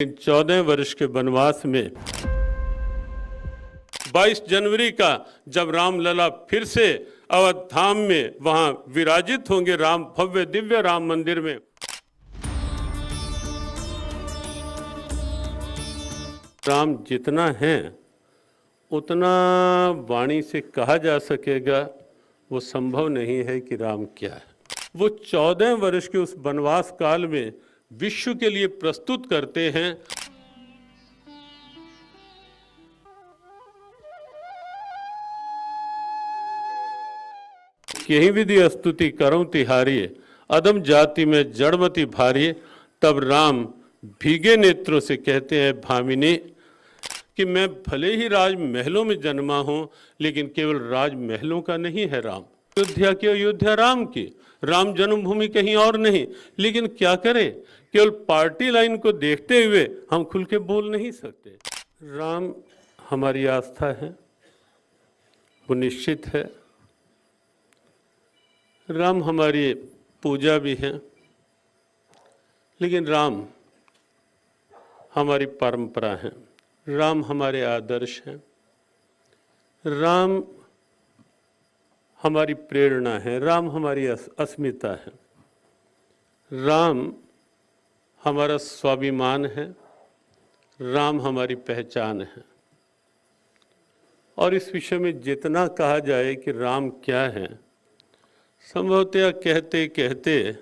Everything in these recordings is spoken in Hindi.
14 वर्ष के वनवास में 22 जनवरी का जब रामलला फिर से अवध धाम में वहां विराजित होंगे, राम भव्य दिव्य राम मंदिर में, राम जितना है उतना वाणी से कहा जा सकेगा, वो संभव नहीं है कि राम क्या है। वो 14 वर्ष के उस वनवास काल में विश्व के लिए प्रस्तुत करते हैं। यही विधि स्तुति करऊं तिहारी, अदम जाति में जड़मति भारी। तब राम भीगे नेत्रों से कहते हैं भामिनी कि मैं भले ही राजमहलों में जन्मा हूं, लेकिन केवल राजमहलों का नहीं है राम। अयोध्या की अयोध्या राम की, राम जन्मभूमि कहीं और नहीं। लेकिन क्या करें, केवल पार्टी लाइन को देखते हुए हम खुल के बोल नहीं सकते। राम हमारी आस्था है, वो निश्चित है। राम हमारी पूजा भी है, लेकिन राम हमारी परंपरा है, राम हमारे आदर्श हैं, राम हमारी प्रेरणा है, राम हमारी अस्मिता है, राम हमारा स्वाभिमान है, राम हमारी पहचान है। और इस विषय में जितना कहा जाए कि राम क्या है, संभवतः कहते कहते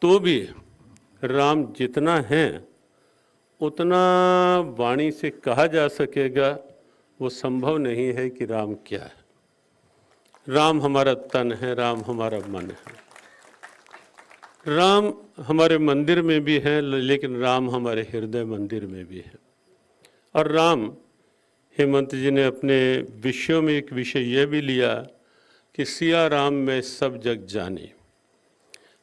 तो भी राम जितना है उतना वाणी से कहा जा सकेगा, वो संभव नहीं है कि राम क्या है। राम हमारा तन है, राम हमारा मन है, राम हमारे मंदिर में भी है, लेकिन राम हमारे हृदय मंदिर में भी है। और राम, हेमंत जी ने अपने विषयों में एक विषय यह भी लिया कि सिया राम में सब जग जाने।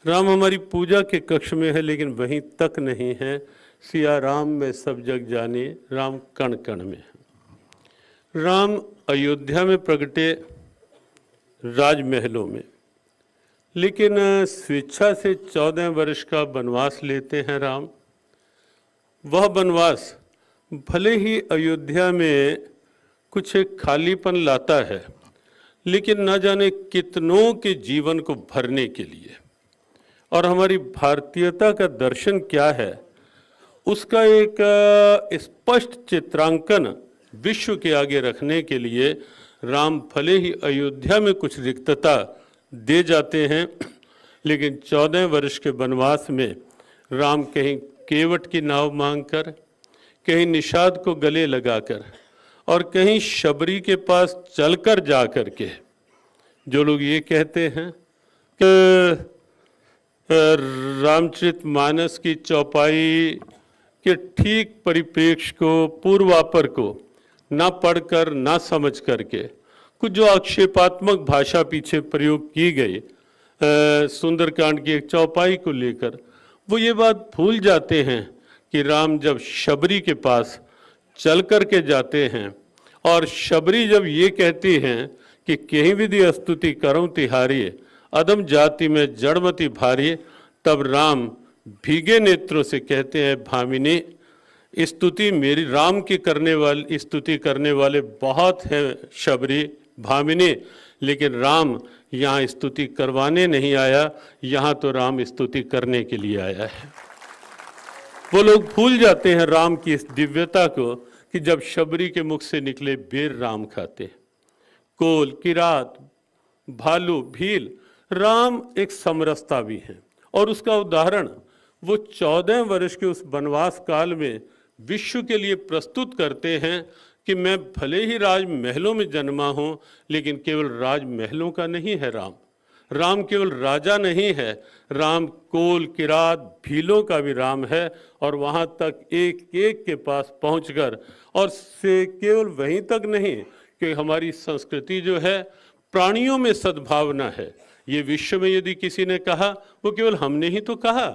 राम हमारी पूजा के कक्ष में है, लेकिन वहीं तक नहीं है। सिया राम में सब जग जाने, राम कण कण में है। राम अयोध्या में प्रगटे राजमहलों में, लेकिन स्वेच्छा से 14 वर्ष का वनवास लेते हैं राम। वह वनवास भले ही अयोध्या में कुछ एक खालीपन लाता है, लेकिन न जाने कितनों के जीवन को भरने के लिए, और हमारी भारतीयता का दर्शन क्या है उसका एक स्पष्ट चित्रांकन विश्व के आगे रखने के लिए राम भले ही अयोध्या में कुछ रिक्तता दे जाते हैं, लेकिन 14 वर्ष के वनवास में राम कहीं केवट की नाव मांगकर, कहीं निषाद को गले लगाकर, और कहीं शबरी के पास चलकर जा कर के, जो लोग ये कहते हैं कि रामचरितमानस की चौपाई के ठीक परिप्रेक्ष्य को, पूर्वापर को ना पढ़कर, ना समझ करके, कुछ जो आक्षेपात्मक भाषा पीछे प्रयोग की गई सुंदरकांड की एक चौपाई को लेकर, वो ये बात भूल जाते हैं कि राम जब शबरी के पास चल कर के जाते हैं, और शबरी जब ये कहती हैं कि कहीं विधि स्तुति करऊं तिहारी, अदम जाति में जड़मति भारी। तब राम भीगे नेत्रों से कहते हैं भामिनी, स्तुति मेरी राम की स्तुति करने वाले बहुत हैं शबरी, भामिनी, लेकिन राम यहाँ स्तुति करवाने नहीं आया, यहाँ तो राम स्तुति करने के लिए आया है। वो लोग भूल जाते हैं राम की इस दिव्यता को कि जब शबरी के मुख से निकले बेर राम खाते। कोल, किरात, भालू, भील, राम एक समरसता भी है। और उसका उदाहरण वो 14 वर्ष के उस वनवास काल में विश्व के लिए प्रस्तुत करते हैं कि मैं भले ही राजमहलों में जन्मा हूं, लेकिन केवल राजमहलों का नहीं है राम। राम केवल राजा नहीं है, राम कोल, किरात, भीलों का भी राम है। और वहां तक एक एक के पास पहुंचकर, और से केवल वहीं तक नहीं कि हमारी संस्कृति जो है प्राणियों में सद्भावना है। ये विश्व में यदि किसी ने कहा, वो केवल हमने ही तो कहा,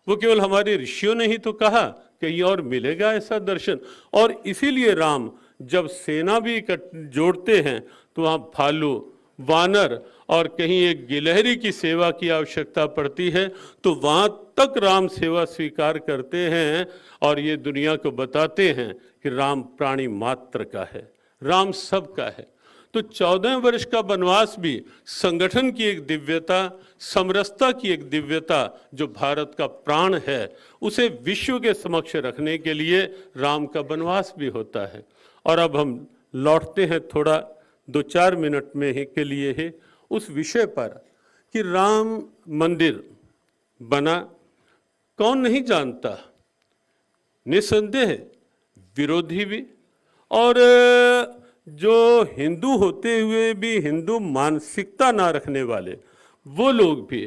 वो केवल हमारे ऋषियों ने ही तो कहा, कहीं और मिलेगा ऐसा दर्शन। और इसीलिए राम जब सेना भी जोड़ते हैं तो वहाँ भालू, वानर और कहीं एक गिलहरी की सेवा की आवश्यकता पड़ती है तो वहाँ तक राम सेवा स्वीकार करते हैं और ये दुनिया को बताते हैं कि राम प्राणी मात्र का है, राम सबका है। तो 14 वर्ष का वनवास भी संगठन की एक दिव्यता, समरसता की एक दिव्यता जो भारत का प्राण है, उसे विश्व के समक्ष रखने के लिए राम का वनवास भी होता है। और अब हम लौटते हैं थोड़ा 2-4 मिनट में ही के लिए ही उस विषय पर कि राम मंदिर बना कौन नहीं जानता, निसंदेह विरोधी भी और जो हिंदू होते हुए भी हिंदू मानसिकता ना रखने वाले वो लोग भी,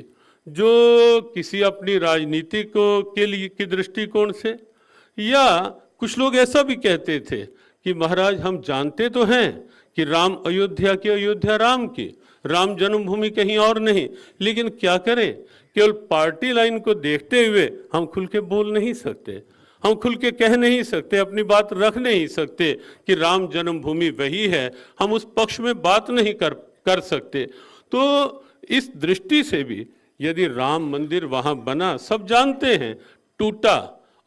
जो किसी अपनी राजनीति को के लिए की दृष्टिकोण से, या कुछ लोग ऐसा भी कहते थे कि महाराज हम जानते तो हैं कि राम अयोध्या की अयोध्या राम की, राम जन्मभूमि कहीं और नहीं, लेकिन क्या करें, केवल पार्टी लाइन को देखते हुए हम खुल के बोल नहीं सकते, हम खुल के कह नहीं सकते, अपनी बात रख नहीं सकते कि राम जन्मभूमि वही है, हम उस पक्ष में बात नहीं कर सकते। तो इस दृष्टि से भी यदि राम मंदिर वहाँ बना, सब जानते हैं, टूटा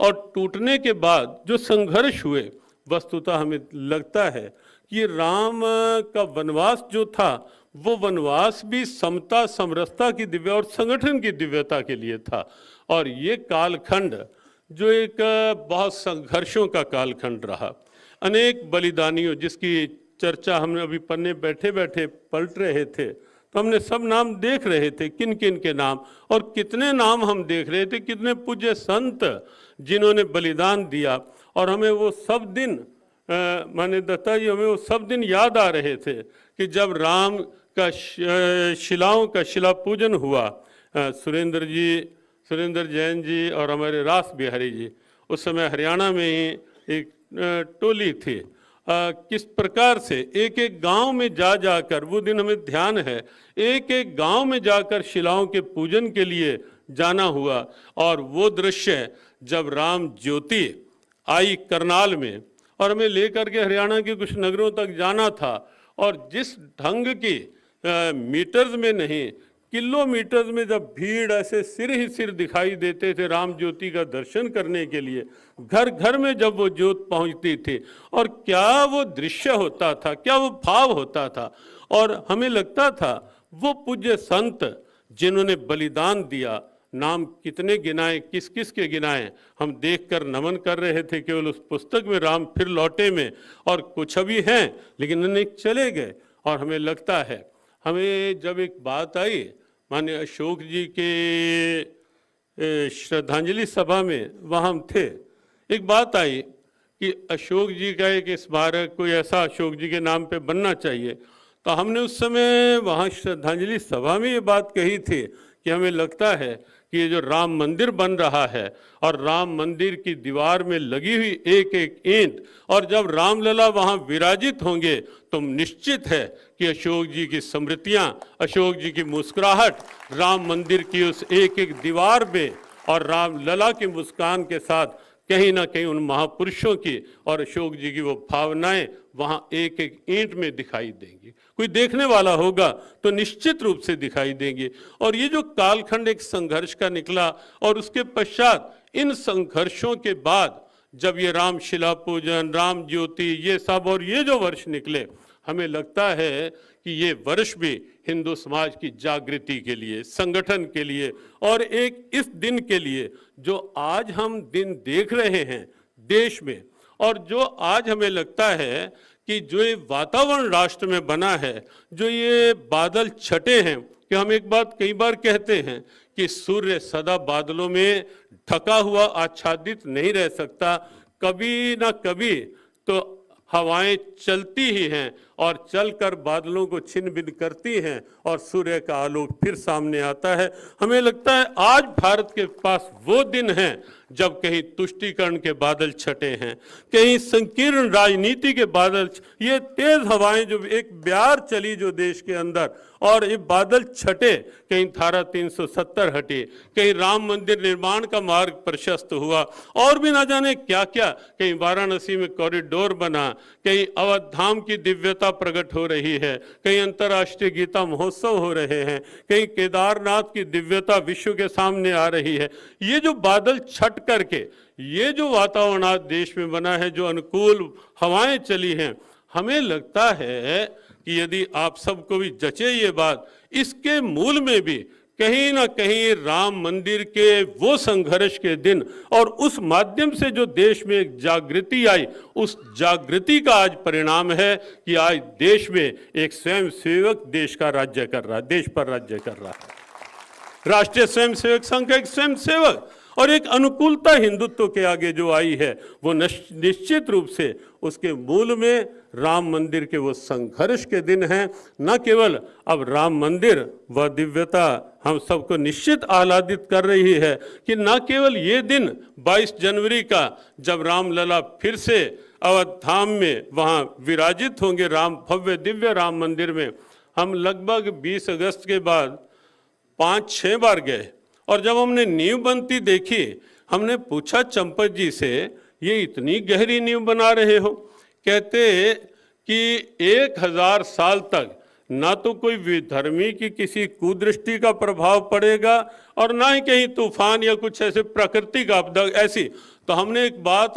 और टूटने के बाद जो संघर्ष हुए, वस्तुतः हमें लगता है कि राम का वनवास जो था वो वनवास भी समता, समरसता की दिव्य और संगठन की दिव्यता के लिए था। और ये कालखंड जो एक बहुत संघर्षों का कालखंड रहा, अनेक बलिदानियों जिसकी चर्चा हमने अभी पन्ने बैठे बैठे पलट रहे थे तो हमने सब नाम देख रहे थे, किन किन के नाम, और कितने नाम हम देख रहे थे, कितने पूज्य संत जिन्होंने बलिदान दिया। और हमें वो सब दिन माने दत्ता जी, हमें वो सब दिन याद आ रहे थे कि जब राम का शिलाओं का शिला पूजन हुआ, सुरेंद्र जैन जी और हमारे रास बिहारी जी, उस समय हरियाणा में ही एक टोली थी, किस प्रकार से एक एक गांव में जा जाकर, वो दिन हमें ध्यान है, एक एक गांव में जाकर शिलाओं के पूजन के लिए जाना हुआ। और वो दृश्य जब राम ज्योति आई करनाल में और हमें लेकर के हरियाणा के कुछ नगरों तक जाना था, और जिस ढंग की मीटर्स में नहीं किलोमीटर्स में जब भीड़ ऐसे सिर ही सिर दिखाई देते थे राम ज्योति का दर्शन करने के लिए, घर घर में जब वो ज्योत पहुंचती थी, और क्या वो दृश्य होता था, क्या वो भाव होता था। और हमें लगता था वो पूज्य संत जिन्होंने बलिदान दिया, नाम कितने गिनाए, किस किस के गिनाए, हम देखकर नमन कर रहे थे केवल उस पुस्तक में राम फिर लौटे में, और कुछ अभी हैं लेकिन अनेक चले गए। और हमें लगता है, हमें जब एक बात आई, माने अशोक जी के श्रद्धांजलि सभा में वहाँ हम थे, एक बात आई कि अशोक जी का एक स्मारक कोई ऐसा अशोक जी के नाम पे बनना चाहिए। तो हमने उस समय वहाँ श्रद्धांजलि सभा में ये बात कही थी कि हमें लगता है कि ये जो राम मंदिर बन रहा है और राम मंदिर की दीवार में लगी हुई एक एक ईंट, और जब रामलला वहाँ विराजित होंगे तो निश्चित है कि अशोक जी की स्मृतियाँ, अशोक जी की मुस्कुराहट राम मंदिर की उस एक एक दीवार में और रामलला की मुस्कान के साथ कहीं ना कहीं उन महापुरुषों की और अशोक जी की वो भावनाएं वहाँ एक एक ईंट में दिखाई देंगी। कोई देखने वाला होगा तो निश्चित रूप से दिखाई देंगे। और ये जो कालखंड एक संघर्ष का निकला, और उसके पश्चात इन संघर्षों के बाद जब ये राम शिला पूजन, राम ज्योति, ये सब और ये जो वर्ष निकले, हमें लगता है कि ये वर्ष भी हिंदू समाज की जागृति के लिए, संगठन के लिए, और एक इस दिन के लिए जो आज हम दिन देख रहे हैं देश में, और जो आज हमें लगता है कि जो ये वातावरण राष्ट्र में बना है, जो ये बादल छटे हैं, कि हम एक बात कई बार कहते हैं कि सूर्य सदा बादलों में ढका हुआ आच्छादित नहीं रह सकता, कभी ना कभी तो हवाएं चलती ही हैं और चलकर बादलों को छिन्न भिन्न करती हैं और सूर्य का आलोक फिर सामने आता है। हमें लगता है आज भारत के पास वो दिन है जब कहीं तुष्टीकरण के बादल छटे हैं, कहीं संकीर्ण राजनीति के बादल, ये तेज हवाएं जो एक ब्यार चली जो देश के अंदर, और ये बादल छटे, कहीं धारा 370 हटी, कहीं राम मंदिर निर्माण का मार्ग प्रशस्त हुआ, और भी ना जाने क्या क्या, कहीं वाराणसी में कॉरिडोर बना, कहीं अवध धाम की दिव्यता दिव्यता प्रकट हो रही है, कहीं अंतर्राष्ट्रीय गीता महोत्सव हो रहे हैं, कहीं केदारनाथ की दिव्यता विश्व के सामने आ रही है। ये जो बादल छट करके ये जो वातावरण आज देश में बना है, जो अनुकूल हवाएं चली हैं, हमें लगता है कि यदि आप सबको भी जचे ये बात, इसके मूल में भी कहीं ना कहीं राम मंदिर के वो संघर्ष के दिन और उस माध्यम से जो देश में एक जागृति आई, उस जागृति का आज परिणाम है कि आज देश में एक स्वयं सेवक देश का राज्य कर रहा है, देश पर राज्य कर रहा है। राष्ट्रीय स्वयंसेवक संघ का एक स्वयं सेवक और एक अनुकूलता हिंदुत्व के आगे जो आई है, वो निश्चित रूप से उसके मूल में राम मंदिर के वो संघर्ष के दिन हैं। न केवल अब राम मंदिर व दिव्यता हम सबको निश्चित आह्लादित कर रही है कि न केवल ये दिन 22 जनवरी का, जब रामलला फिर से अवध धाम में वहाँ विराजित होंगे, राम भव्य दिव्य राम मंदिर में। हम लगभग 20 अगस्त के बाद 5-6 बार गए और जब हमने नींव बनती देखी, हमने पूछा चंपत जी से, ये इतनी गहरी नींव बना रहे हो? कहते कि 1000 साल तक ना तो कोई विधर्मी की किसी कुदृष्टि का प्रभाव पड़ेगा और ना ही कहीं तूफान या कुछ ऐसे प्राकृतिक आपदा ऐसी। तो हमने एक बात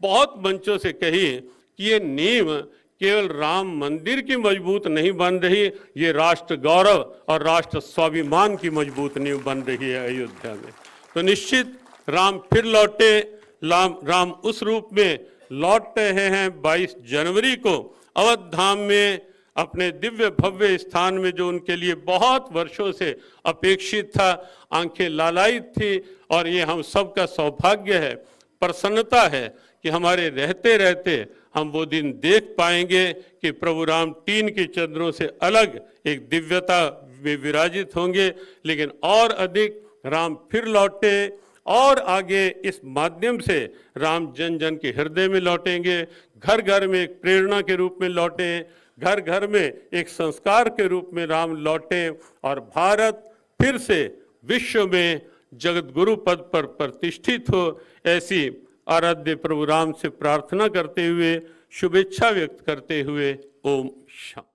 बहुत मंचों से कही कि ये नींव केवल राम मंदिर की मजबूत नहीं बन रही, ये राष्ट्र गौरव और राष्ट्र स्वाभिमान की मजबूत नींव बन रही है अयोध्या में। तो निश्चित राम फिर लौटे, राम उस रूप में लौट रहे हैं 22 जनवरी को अवध धाम में, अपने दिव्य भव्य स्थान में, जो उनके लिए बहुत वर्षों से अपेक्षित था, आंखें लालायित थी। और ये हम सबका सौभाग्य है, प्रसन्नता है कि हमारे रहते रहते हम वो दिन देख पाएंगे कि प्रभु राम टीन की चंद्रों से अलग एक दिव्यता में विराजित होंगे। लेकिन और अधिक राम फिर लौटे और आगे इस माध्यम से राम जन जन के हृदय में लौटेंगे, घर घर में एक प्रेरणा के रूप में लौटे, घर घर में एक संस्कार के रूप में राम लौटे और भारत फिर से विश्व में जगत गुरु पद पर प्रतिष्ठित हो। ऐसी आराध्य प्रभु राम से प्रार्थना करते हुए, शुभेच्छा व्यक्त करते हुए, ओम शांति।